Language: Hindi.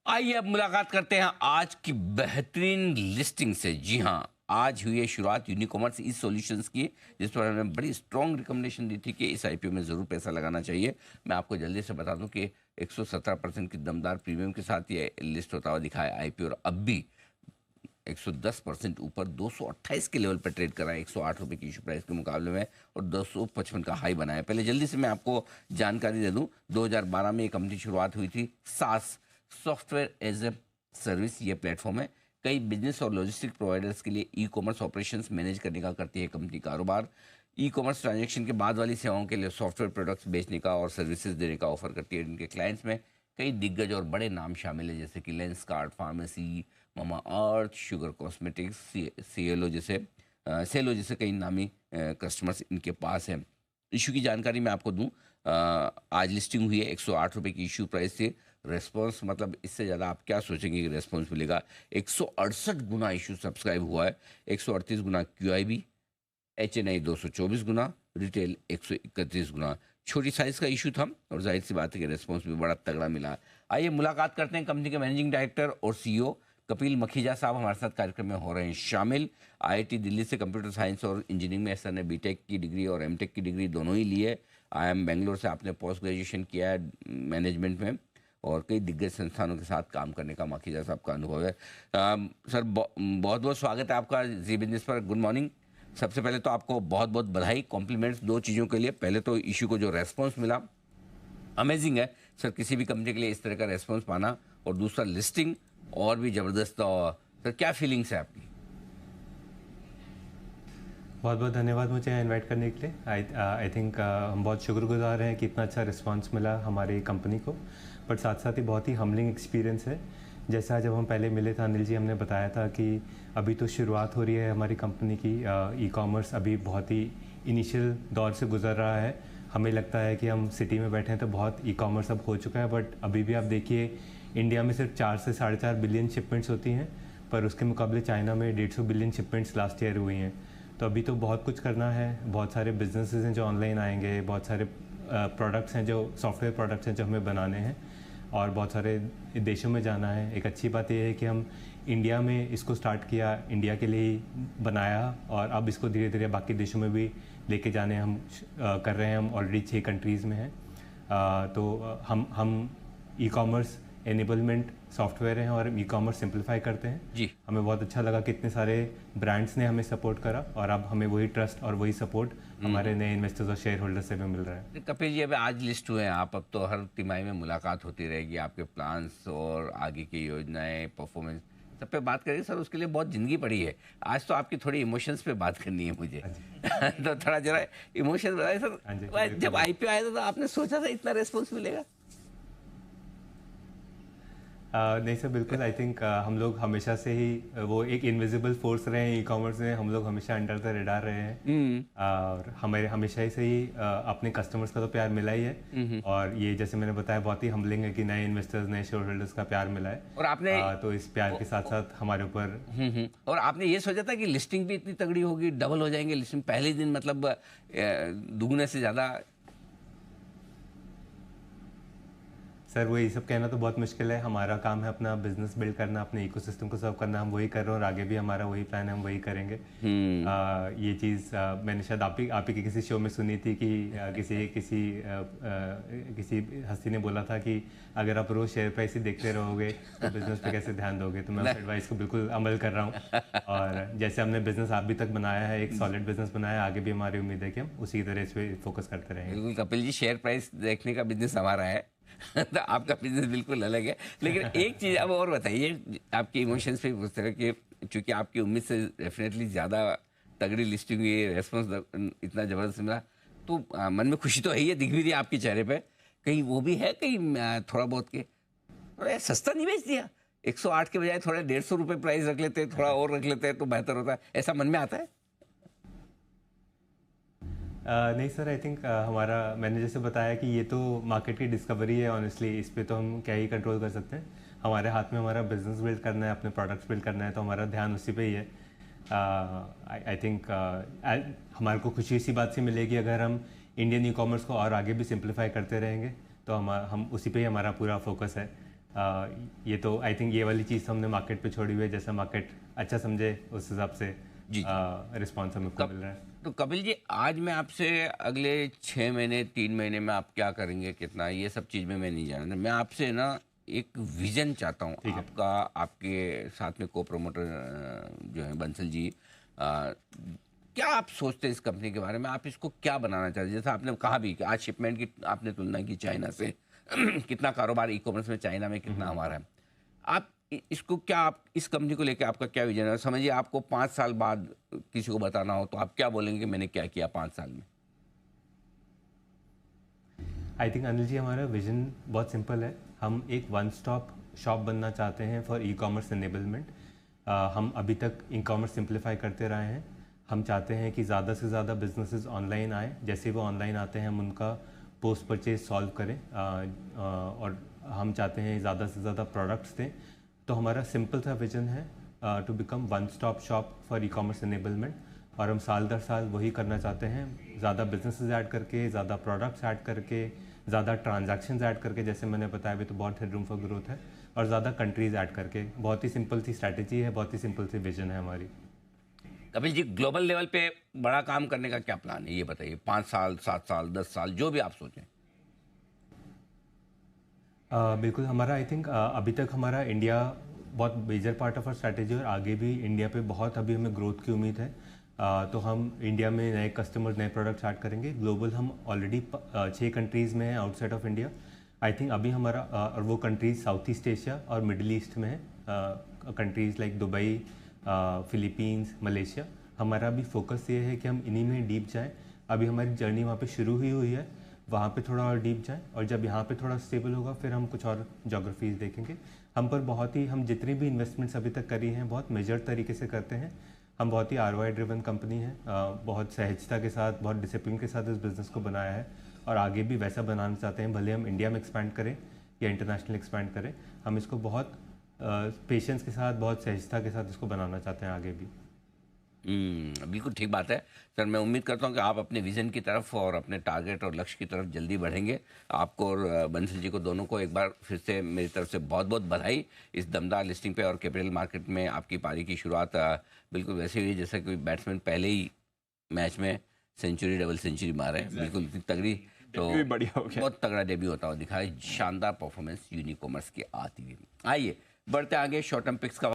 आइए अब मुलाकात करते हैं आज की बेहतरीन लिस्टिंग से। जी हाँ, आज हुई है शुरुआत यूनिकॉमर्स ई सॉल्यूशंस की, जिस पर हमने बड़ी स्ट्रॉन्ग रिकमेंडेशन दी थी कि इस आईपीओ में ज़रूर पैसा लगाना चाहिए। मैं आपको जल्दी से बता दूं कि 117% की दमदार प्रीमियम के साथ ये लिस्ट होता हुआ दिखा है आईपीओ, और अब भी 110% ऊपर 228 के लेवल पर ट्रेड कर रहा है 108 रुपये की इशू प्राइस के मुकाबले में, और 255 का हाई बनाया है। पहले जल्दी से मैं आपको जानकारी दे दूं, 2012 में ये कंपनी शुरुआत हुई थी। सास सॉफ्टवेयर एज ए सर्विस ये प्लेटफॉर्म है। कई बिजनेस और लॉजिस्टिक प्रोवाइडर्स के लिए ई कॉमर्स ऑपरेशंस मैनेज करने का करती है कंपनी कारोबार। ई कॉमर्स ट्रांजैक्शन के बाद वाली सेवाओं के लिए सॉफ्टवेयर प्रोडक्ट्स बेचने का और सर्विसेज देने का ऑफर करती है। इनके क्लाइंट्स में कई दिग्गज और बड़े नाम शामिल है, जैसे कि लेंसकार्ट फार्मेसी, मामा अर्थ, शुगर कॉस्मेटिक्स, सेलो जैसे कई नामी कस्टमर्स इनके पास हैं। इशू की जानकारी मैं आपको दूं, आज लिस्टिंग हुई है 108 रुपये की इशू प्राइस से। रेस्पॉन्स मतलब इससे ज़्यादा आप क्या सोचेंगे कि रेस्पॉन्स मिलेगा। 168 गुना इशू सब्सक्राइब हुआ है, 138 गुना QIB, HNI 224 गुना, रिटेल 131 गुना। छोटी साइज का इशू था और जाहिर सी बात है कि रेस्पॉन्स भी बड़ा तगड़ा मिला। आइए मुलाकात करते हैं कंपनी के मैनेजिंग डायरेक्टर और CEO कपिल मखीजा साहब हमारे साथ कार्यक्रम में हो रहे हैं शामिल। IIT दिल्ली से कंप्यूटर साइंस और इंजीनियरिंग में सर ने BTech की डिग्री और MTech की डिग्री दोनों ही ली है। IIM बेंगलोर से आपने पोस्ट ग्रेजुएशन किया है मैनेजमेंट में, और कई दिग्गज संस्थानों के साथ काम करने का मखीजा साहब का अनुभव है। सर बहुत बहुत स्वागत है आपका जी बिजनेस पर। Good morning. सबसे पहले तो आपको बहुत बहुत बधाई, कॉम्प्लीमेंट्स दो चीज़ों के लिए। पहले तो इशू को जो रेस्पॉन्स मिला अमेजिंग है सर, किसी भी कंपनी के लिए इस तरह का रेस्पॉन्स पाना, और दूसरा लिस्टिंग और भी ज़बरदस्त। सर क्या फीलिंग्स है आपकी? बहुत बहुत धन्यवाद मुझे इनवाइट करने के लिए। आई थिंक हम बहुत शुक्रगुजार हैं कि इतना अच्छा रिस्पांस मिला हमारी कंपनी को, बट साथ साथ ही बहुत ही हम्बलिंग एक्सपीरियंस है। जैसा जब हम पहले मिले थे अनिल जी, हमने बताया था कि अभी तो शुरुआत हो रही है हमारी कंपनी की। ई कॉमर्स अभी बहुत ही इनिशियल दौर से गुजर रहा है। हमें लगता है कि हम सिटी में बैठे हैं तो बहुत ई कॉमर्स अब हो चुका है, बट अभी भी आप देखिए इंडिया में सिर्फ 4 से 4.5 बिलियन शिपमेंट्स होती हैं, पर उसके मुकाबले चाइना में 150 बिलियन शिपमेंट्स लास्ट ईयर हुई हैं। तो अभी तो बहुत कुछ करना है। बहुत सारे बिजनेसेस हैं जो ऑनलाइन आएंगे, बहुत सारे प्रोडक्ट्स हैं जो सॉफ्टवेयर प्रोडक्ट्स हैं जो हमें बनाने हैं, और बहुत सारे देशों में जाना है। एक अच्छी बात यह है कि हम इंडिया में इसको स्टार्ट किया, इंडिया के लिए ही बनाया, और अब इसको धीरे धीरे बाकी देशों में भी लेके जाने हम कर रहे हैं। हम ऑलरेडी 6 कंट्रीज़ में हैं। तो हम ई कॉमर्स एनेबलमेंट सॉफ्टवेयर हैं और ई कॉमर्स सिंप्लीफाई करते हैं जी। हमें बहुत अच्छा लगा कि इतने सारे ब्रांड्स ने हमें सपोर्ट करा, और अब हमें वही ट्रस्ट और वही सपोर्ट हमारे नए इन्वेस्टर्स और शेयर होल्डर से भी मिल रहा है। कपिल जी, अब आज लिस्ट हुए हैं आप, अब तो हर तिमाही में मुलाकात होती रहेगी, आपके प्लान्स और आगे की योजनाएं, परफॉर्मेंस सब पे बात करेंगे सर। उसके लिए बहुत ज़िंदगी पड़ी है। आज तो आपकी थोड़ी इमोशंस पे बात करनी है मुझे। तो थोड़ा जरा इमोशन बताइए सर। जब IPO आया था तो आपने सोचा था इतना रेस्पॉन्स मिलेगा? नहीं सर, बिल्कुल। आई थिंक हम लोग हमेशा से ही वो एक इनविजिबल फोर्स रहे हैं ई कॉमर्स में। हम लोग हमेशा अंडर द रेडार रहे हैं, और हमारे हमेशा से ही अपने कस्टमर्स का तो प्यार मिला ही है। और ये जैसे मैंने बताया बहुत ही हम्बलिंग है कि नए इन्वेस्टर्स, नए शेयर होल्डर्स का प्यार मिला है। और आपने तो इस प्यार के साथ साथ हमारे ऊपर और आपने ये सोचा था कि लिस्टिंग भी इतनी तगड़ी होगी, डबल हो जाएंगे लिस्टिंग पहले दिन, मतलब दुगने से ज़्यादा? सर वो ये सब कहना तो बहुत मुश्किल है। हमारा काम है अपना बिजनेस बिल्ड करना, अपने इकोसिस्टम को सर्व करना। हम वही कर रहे हैं और आगे भी हमारा वही प्लान है, हम वही करेंगे। ये चीज़ मैंने शायद आप ही के किसी शो में सुनी थी कि किसी हस्ती ने बोला था कि अगर आप रोज़ शेयर प्राइस ही देखते रहोगे तो बिजनेस पे कैसे ध्यान दोगे। तो मैं उस एडवाइस को बिल्कुल अमल कर रहा हूँ, और जैसे हमने बिजनेस अभी तक बनाया है, एक सॉलिड बिजनेस बनाया है, आगे भी हमारी उम्मीद है कि हम उसी तरह इस पर फोकस करते रहेंगे। बिल्कुल कपिल जी, शेयर प्राइस देखने का बिजनेस हमारा है। तो आपका बिजनेस बिल्कुल अलग है। लेकिन एक चीज़ अब और बताइए, आपके इमोशंस पे उस तरह के, चूँकि आपकी उम्मीद से डेफिनेटली ज़्यादा तगड़ी लिस्टिंग हुई, रेस्पॉन्स इतना ज़बरदस्त मिला, तो मन में खुशी तो है ही है, दिख भी रही है आपके चेहरे पे। कहीं वो भी है, कहीं थोड़ा बहुत के थोड़ा सस्ता नहीं बेच दिया? 108 के बजाय थोड़ा 150 रुपये प्राइस रख लेते, थोड़ा और रख लेते हैं तो बेहतर होता है, ऐसा मन में आता है? नहीं सर, आई थिंक हमारा, मैंने जैसे बताया कि ये तो मार्केट की डिस्कवरी है। ऑनेस्टली इस पे तो हम क्या ही कंट्रोल कर सकते हैं। हमारे हाथ में हमारा बिजनेस बिल्ड करना है, अपने प्रोडक्ट्स बिल्ड करना है, तो हमारा ध्यान उसी पे ही है। आई थिंक हमारे को खुशी इसी बात से मिलेगी अगर हम इंडियन ई कॉमर्स को और आगे भी सिंप्लीफाई करते रहेंगे, तो हम उसी पे ही हमारा पूरा फोकस है। ये तो आई थिंक ये वाली चीज़ हमने मार्केट पे छोड़ी हुई है, जैसा मार्केट अच्छा समझे उस हिसाब से जी जी। रिस्पॉन्स हमें को मिल रहा है। तो कपिल जी, आज मैं आपसे अगले 6 महीने 3 महीने में आप क्या करेंगे, कितना, ये सब चीज़ में मैं नहीं जानता। मैं आपसे ना एक विजन चाहता हूँ ठीक है। आपका, आपके साथ में को प्रमोटर जो है बंसल जी, क्या आप सोचते हैं इस कंपनी के बारे में? आप इसको क्या बनाना चाहते हैं? जैसा आपने कहा भी कि आज शिपमेंट की आपने तुलना की चाइना से कितना कारोबार ई कॉमर्स में चाइना में कितना हमारा है। आप इसको क्या, आप इस कंपनी को लेकर आपका क्या विजन है? समझिए आपको 5 साल बाद किसी को बताना हो तो आप क्या बोलेंगे कि मैंने क्या किया 5 साल में? आई थिंक अनिल जी, हमारा विजन बहुत सिंपल है। हम एक वन स्टॉप शॉप बनना चाहते हैं फॉर ई कॉमर्स एनेबलमेंट। हम अभी तक ई कॉमर्स सिंप्लीफाई करते रहे हैं। हम चाहते हैं कि ज़्यादा से ज़्यादा बिजनेसेस ऑनलाइन आए, जैसे वो ऑनलाइन आते हैं हम उनका पोस्ट परचेज सॉल्व करें, और हम चाहते हैं ज़्यादा से ज़्यादा प्रोडक्ट्स दें। तो हमारा सिंपल सा विजन है to become one stop shop for e commerce enablement, और हम साल दर साल वही करना चाहते हैं। ज़्यादा बिजनेसेस ऐड करके, ज़्यादा प्रोडक्ट्स ऐड करके, ज़्यादा ट्रांजैक्शंस ऐड करके, जैसे मैंने बताया भी तो बहुत हेडरूम फॉर ग्रोथ है, और ज़्यादा कंट्रीज़ ऐड करके। बहुत ही सिंपल सी स्ट्रैटेजी है, बहुत ही सिंपल सी विजन है हमारी। कपिल जी, ग्लोबल लेवल पे बड़ा काम करने का क्या प्लान है, ये बताइए? 5 साल, 7 साल, 10 साल, जो भी आप सोचें। बिल्कुल, हमारा आई थिंक अभी तक हमारा इंडिया बहुत major part of our strategy, और आगे भी इंडिया पे बहुत अभी हमें ग्रोथ की उम्मीद है। तो हम इंडिया में नए कस्टमर, नए प्रोडक्ट्स ऐड करेंगे। ग्लोबल हम ऑलरेडी 6 कंट्रीज़ में हैं outside of India. I think अभी हमारा और वो कंट्रीज़ साउथ ईस्ट एशिया और मिडल ईस्ट में है, countries like Dubai, Philippines, Malaysia. हमारा अभी फोकस ये है कि हम इन्हीं में डीप जाएं। अभी हमारी जर्नी वहाँ पे शुरू हुई है, वहाँ पे थोड़ा और डीप जाएं, और जब यहाँ पे थोड़ा स्टेबल होगा फिर हम कुछ और जोग्राफीज़ देखेंगे। हम जितनी भी इन्वेस्टमेंट्स अभी तक करी हैं बहुत मेजर तरीके से करते हैं। हम बहुत ही ROI ड्रिवन कंपनी है, बहुत सहजता के साथ, बहुत डिसिप्लिन के साथ इस बिज़नेस को बनाया है, और आगे भी वैसा बनाना चाहते हैं। भले हम इंडिया में एक्सपैंड करें या इंटरनेशनल एक्सपैंड करें, हम इसको बहुत पेशेंस के साथ, बहुत सहजता के साथ इसको बनाना चाहते हैं आगे भी। बिल्कुल ठीक बात है सर। मैं उम्मीद करता हूँ कि आप अपने विज़न की तरफ और अपने टारगेट और लक्ष्य की तरफ जल्दी बढ़ेंगे। आपको और बंसल जी को दोनों को एक बार फिर से मेरी तरफ से बहुत बहुत बधाई इस दमदार लिस्टिंग पे, और कैपिटल मार्केट में आपकी पारी की शुरुआत बिल्कुल वैसे हुई जैसे कोई बैट्समैन पहले ही मैच में सेंचुरी, डबल सेंचुरी मारे। बिल्कुल इतनी तगड़ी, तो डेब्यू भी बढ़िया हो गया। बहुत तगड़ा डेब्यू होता हुआ दिखा है। शानदार परफॉर्मेंस यूनिकॉमर्स की आती हुई। आइए बढ़ते आगे, शॉर्ट टर्म पिक्स का